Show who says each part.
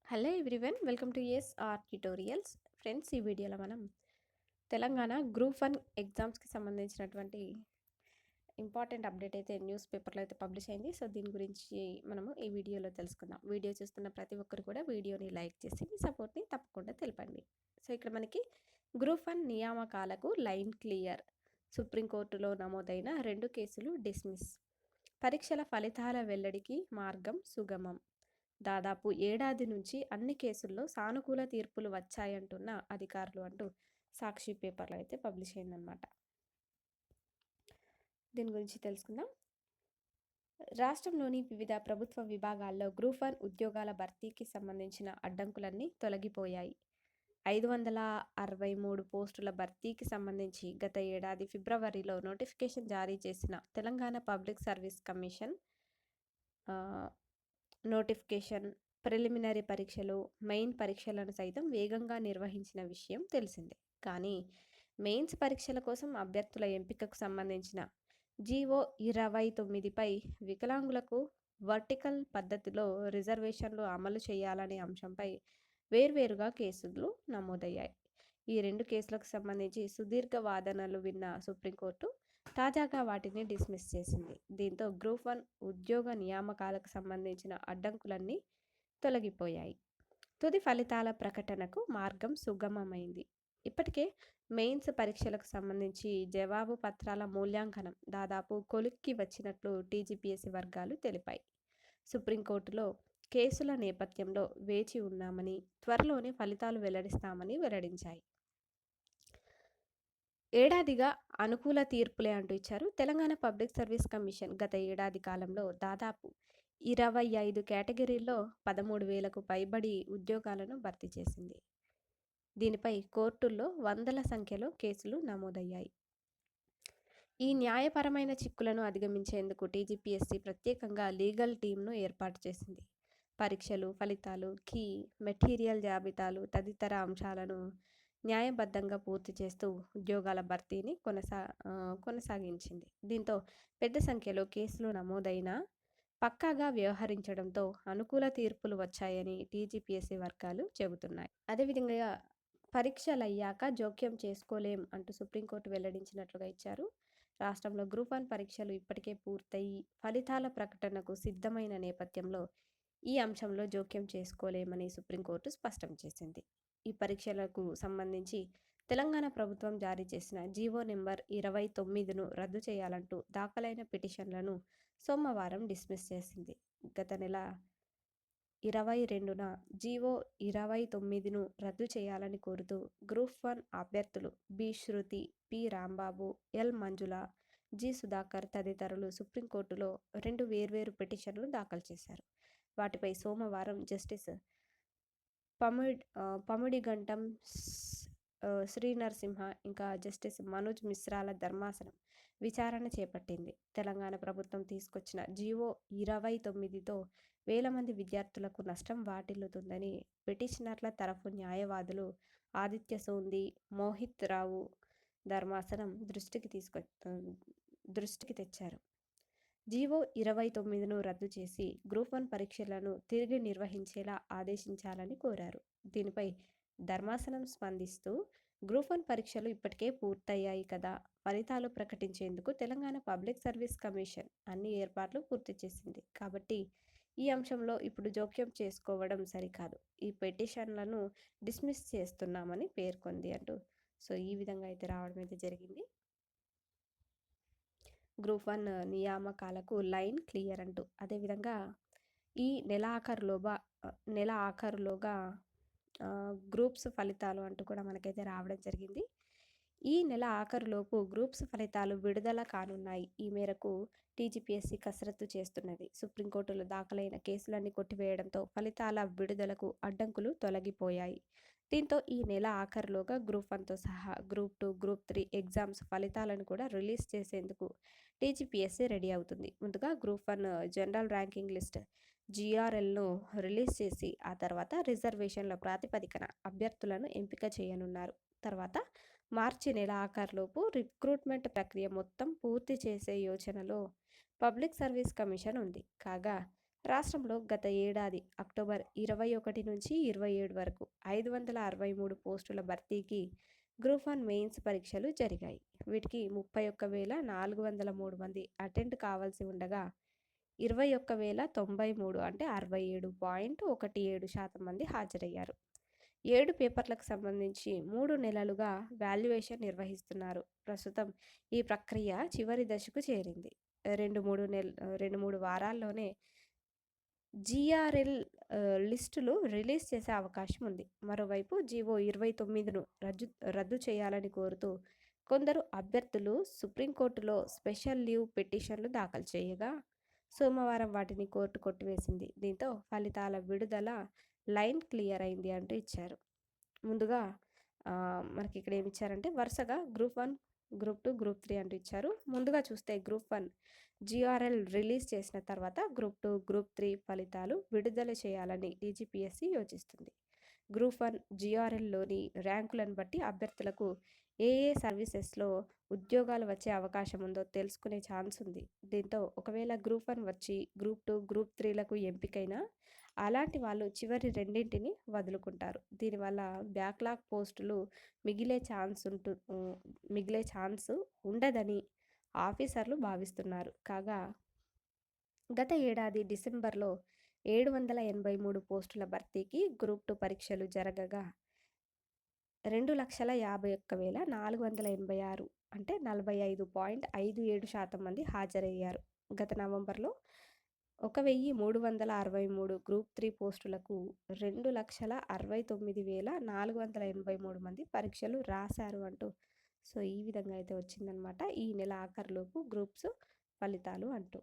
Speaker 1: Hello everyone, welcome to are tutorials. Friends, ఈ వీడియోలో మనం తెలంగాణ గ్రూప్ 1 ఎగ్జామ్స్కి సంబంధించినటువంటి ఇంపార్టెంట్ అప్డేట్ అయితే న్యూస్ పేపర్లో అయితే పబ్లిష్ అయింది. సో దీని గురించి మనము ఈ వీడియోలో తెలుసుకుందాం. వీడియో చూస్తున్న ప్రతి ఒక్కరు కూడా వీడియోని లైక్ చేసి మీ సపోర్ట్ని తప్పకుండా తెలపండి. సో ఇక్కడ మనకి గ్రూప్ 1 నియామకాలకు లైన్ క్లియర్, సుప్రీంకోర్టులో నమోదైన 2 కేసులు డిస్మిస్, పరీక్షల ఫలితాల వెల్లడికి మార్గం సుగమం, దాదాపు ఏడాది నుంచి అన్ని కేసుల్లో సానుకూల తీర్పులు వచ్చాయంటున్న అధికారులు అంటూ సాక్షి పేపర్లో అయితే పబ్లిష్ అయిందనమాట. దీని గురించి తెలుసుకుందాం. రాష్ట్రంలోని వివిధ ప్రభుత్వ విభాగాల్లో గ్రూప్ 1 ఉద్యోగాల భర్తీకి సంబంధించిన అడ్డంకులన్నీ తొలగిపోయాయి. 563 పోస్టుల భర్తీకి సంబంధించి గత ఏడాది ఫిబ్రవరిలో నోటిఫికేషన్ జారీ చేసిన Telangana public service commission notification preliminary పరీక్షలు, మెయిన్ పరీక్షలను సైతం వేగంగా నిర్వహించిన విషయం తెలిసిందే. కానీ మెయిన్స్ పరీక్షల కోసం అభ్యర్థుల ఎంపికకు సంబంధించిన జీవో 29పై వికలాంగులకు వర్టికల్ పద్ధతిలో రిజర్వేషన్లు అమలు చేయాలనే అంశంపై వేర్వేరుగా కేసులు నమోదయ్యాయి. ఈ 2 కేసులకు సంబంధించి సుదీర్ఘ వాదనలు విన్న సుప్రీంకోర్టు తాజాగా వాటిని డిస్మిస్ చేసింది. దీంతో గ్రూప్ 1 ఉద్యోగ నియామకాలకు సంబంధించిన అడ్డంకులన్నీ తొలగిపోయాయి. తుది ఫలితాల ప్రకటనకు మార్గం సుగమమైంది. ఇప్పటికే మెయిన్స్ పరీక్షలకు సంబంధించి జవాబు పత్రాల మూల్యాంకనం దాదాపు కొలిక్కి వచ్చినట్లు టీజీపీఎస్సీ వర్గాలు తెలిపాయి. సుప్రీంకోర్టులో కేసుల నేపథ్యంలో వేచి ఉన్నామని, త్వరలోనే ఫలితాలు వెల్లడిస్తామని వెల్లడించాయి. ఏడాదిగా అనుకూల తీర్పులే అంటూ ఇచ్చారు. తెలంగాణ పబ్లిక్ సర్వీస్ కమిషన్ గత ఏడాది కాలంలో దాదాపు 25 కేటగిరీల్లో 13,000కు పైబడి ఉద్యోగాలను భర్తీ చేసింది. దీనిపై కోర్టుల్లో వందల సంఖ్యలో కేసులు నమోదయ్యాయి. ఈ న్యాయపరమైన చిక్కులను అధిగమించేందుకు టీజీపీఎస్సీ ప్రత్యేకంగా లీగల్ టీంను ఏర్పాటు చేసింది. పరీక్షలు, ఫలితాలు, కీ మెటీరియల్ జాబితాలు తదితర అంశాలను న్యాయబద్ధంగా పూర్తి చేస్తూ ఉద్యోగాల భర్తీని కొనసాగించింది. దీంతో పెద్ద సంఖ్యలో కేసులు నమోదైనా పక్కాగా వ్యవహరించడంతో అనుకూల తీర్పులు వచ్చాయని టీజీపీఎస్సీ వర్గాలు చెబుతున్నాయి. అదేవిధంగా పరీక్షలయ్యాక జోక్యం చేసుకోలేం అంటూ సుప్రీంకోర్టు వెల్లడించినట్లుగా ఇచ్చారు. రాష్ట్రంలో గ్రూప్ 1 పరీక్షలు ఇప్పటికే పూర్తయి ఫలితాల ప్రకటనకు సిద్ధమైన నేపథ్యంలో ఈ అంశంలో జోక్యం చేసుకోలేమని సుప్రీంకోర్టు స్పష్టం చేసింది. ఈ పరీక్షలకు సంబంధించి తెలంగాణ ప్రభుత్వం జారీ చేసిన జీవో నెంబర్ 29ను రద్దు చేయాలంటూ దాఖలైన పిటిషన్లను సోమవారం డిస్మిస్ చేసింది. గత నెల 22న జీవో 29ను రద్దు చేయాలని కోరుతూ గ్రూప్ 1 అభ్యర్థులు బి శృతి, పి రాంబాబు, ఎల్ మంజుల, జి సుధాకర్ తదితరులు సుప్రీంకోర్టులో 2 వేర్వేరు పిటిషన్లు దాఖలు చేశారు. వాటిపై సోమవారం జస్టిస్ పమిడిగంటం శ్రీనరసింహ ఇంకా జస్టిస్ మనోజ్ మిశ్రాల ధర్మాసనం విచారణ చేపట్టింది. తెలంగాణ ప్రభుత్వం తీసుకొచ్చిన జీవో 29తో వేల మంది విద్యార్థులకు నష్టం వాటిల్లుతుందని పిటిషనర్ల తరఫు న్యాయవాదులు ఆదిత్య సోంది, మోహిత్ రావు ధర్మాసనం దృష్టికి తెచ్చారు. జీవో 29ను రద్దు చేసి గ్రూప్ 1 పరీక్షలను తిరిగి నిర్వహించేలా ఆదేశించాలని కోరారు. దీనిపై ధర్మాసనం స్పందిస్తూ గ్రూప్ 1 పరీక్షలు ఇప్పటికే పూర్తయ్యాయి కదా, ఫలితాలు ప్రకటించేందుకు తెలంగాణ పబ్లిక్ సర్వీస్ కమిషన్ అన్ని ఏర్పాట్లు పూర్తి చేసింది కాబట్టి ఈ అంశంలో ఇప్పుడు జోక్యం చేసుకోవడం సరికాదు, ఈ పిటిషన్లను డిస్మిస్ చేస్తున్నామని పేర్కొంది అంటూ ఈ విధంగా అయితే రావడం అయితే జరిగింది. గ్రూప్ 1 నియామకాలకు లైన్ క్లియర్ అంటూ. అదేవిధంగా ఈ నెల ఆఖరులోగా గ్రూప్స్ ఫలితాలు అంటూ కూడా మనకైతే రావడం జరిగింది. ఈ నెల ఆఖరులోపు గ్రూప్స్ ఫలితాలు విడుదల కానున్నాయి. ఈ మేరకు టీజీపీఎస్సీ కసరత్తు చేస్తున్నది. సుప్రీంకోర్టులో దాఖలైన కేసులన్నీ కొట్టివేయడంతో ఫలితాల విడుదలకు అడ్డంకులు తొలగిపోయాయి. దీంతో ఈ నెల ఆఖరులోగా గ్రూప్ 1తో సహా గ్రూప్ 2, గ్రూప్ 3 ఎగ్జామ్స్ ఫలితాలను కూడా రిలీజ్ చేసేందుకు టీజీపీఎస్సీ రెడీ అవుతుంది. ముందుగా గ్రూప్ 1 జనరల్ ర్యాంకింగ్ లిస్ట్ జీఆర్ఎల్ను రిలీజ్ చేసి ఆ తర్వాత రిజర్వేషన్ల ప్రాతిపదికన అభ్యర్థులను ఎంపిక చేయనున్నారు. తర్వాత మార్చి నెల ఆఖరులోపు రిక్రూట్మెంట్ ప్రక్రియ మొత్తం పూర్తి చేసే యోచనలో పబ్లిక్ సర్వీస్ కమిషన్ ఉంది. కాగా రాష్ట్రంలో గత ఏడాది అక్టోబర్ 21 నుంచి 27 వరకు 563 పోస్టుల భర్తీకి గ్రూప్ 1 మెయిన్స్ పరీక్షలు జరిగాయి. వీటికి 31,403 మంది అటెండ్ కావాల్సి ఉండగా 21,093 అంటే 67.17% మంది హాజరయ్యారు. 7 పేపర్లకు సంబంధించి 3 నెలలుగా వాల్యుయేషన్ నిర్వహిస్తున్నారు. ప్రస్తుతం ఈ ప్రక్రియ చివరి దశకు చేరింది. 2-3 వారాల్లోనే జీఆర్ఎల్ లిస్టులు రిలీజ్ చేసే అవకాశం ఉంది. మరోవైపు జీవో 29ను రద్దు చేయాలని కోరుతూ కొందరు అభ్యర్థులు సుప్రీంకోర్టులో స్పెషల్ లీవ్ పిటిషన్లు దాఖలు చేయగా సోమవారం వాటిని కోర్టు కొట్టివేసింది. దీంతో ఫలితాల విడుదల లైన్ క్లియర్ అయింది అంటూ ఇచ్చారు. ముందుగా మనకి ఇక్కడ ఏమి ఇచ్చారంటే వరుసగా గ్రూప్ 1, గ్రూప్ 2, గ్రూప్ 3 అంటూ ఇచ్చారు. ముందుగా చూస్తే గ్రూప్ 1 జీఆర్ఎల్ రిలీజ్ చేసిన తర్వాత గ్రూప్ 2, గ్రూప్ 3 ఫలితాలు విడుదల చేయాలని డీజీపీఎస్సీ యోచిస్తుంది. గ్రూప్ 1 జీఆర్ఎల్లోని ర్యాంకులను బట్టి అభ్యర్థులకు ఏ సర్వీసెస్లో ఉద్యోగాలు వచ్చే అవకాశం ఉందో తెలుసుకునే ఛాన్స్ ఉంది. దీంతో ఒకవేళ గ్రూప్ 1 వచ్చి గ్రూప్ 2, గ్రూప్ 3లకు ఎంపికైనా అలాంటి వాళ్ళు చివరి రెండింటిని వదులుకుంటారు. దీనివల్ల బ్యాక్లాగ్ పోస్టులు మిగిలే ఛాన్స్ ఉండదని ఆఫీసర్లు భావిస్తున్నారు. కాగా గత ఏడాది డిసెంబర్లో 783 పోస్టుల భర్తీకి గ్రూప్ 2 పరీక్షలు జరగగా 2,51,486 అంటే 45.57% మంది హాజరయ్యారు. గత నవంబర్లో 1,363 గ్రూప్ 3 పోస్టులకు 2,69,483 మంది పరీక్షలు రాశారు అంటూ ఈ విధంగా అయితే వచ్చిందనమాట. ఈ నెల ఆఖరులోపు గ్రూప్స్ ఫలితాలు అంటూ.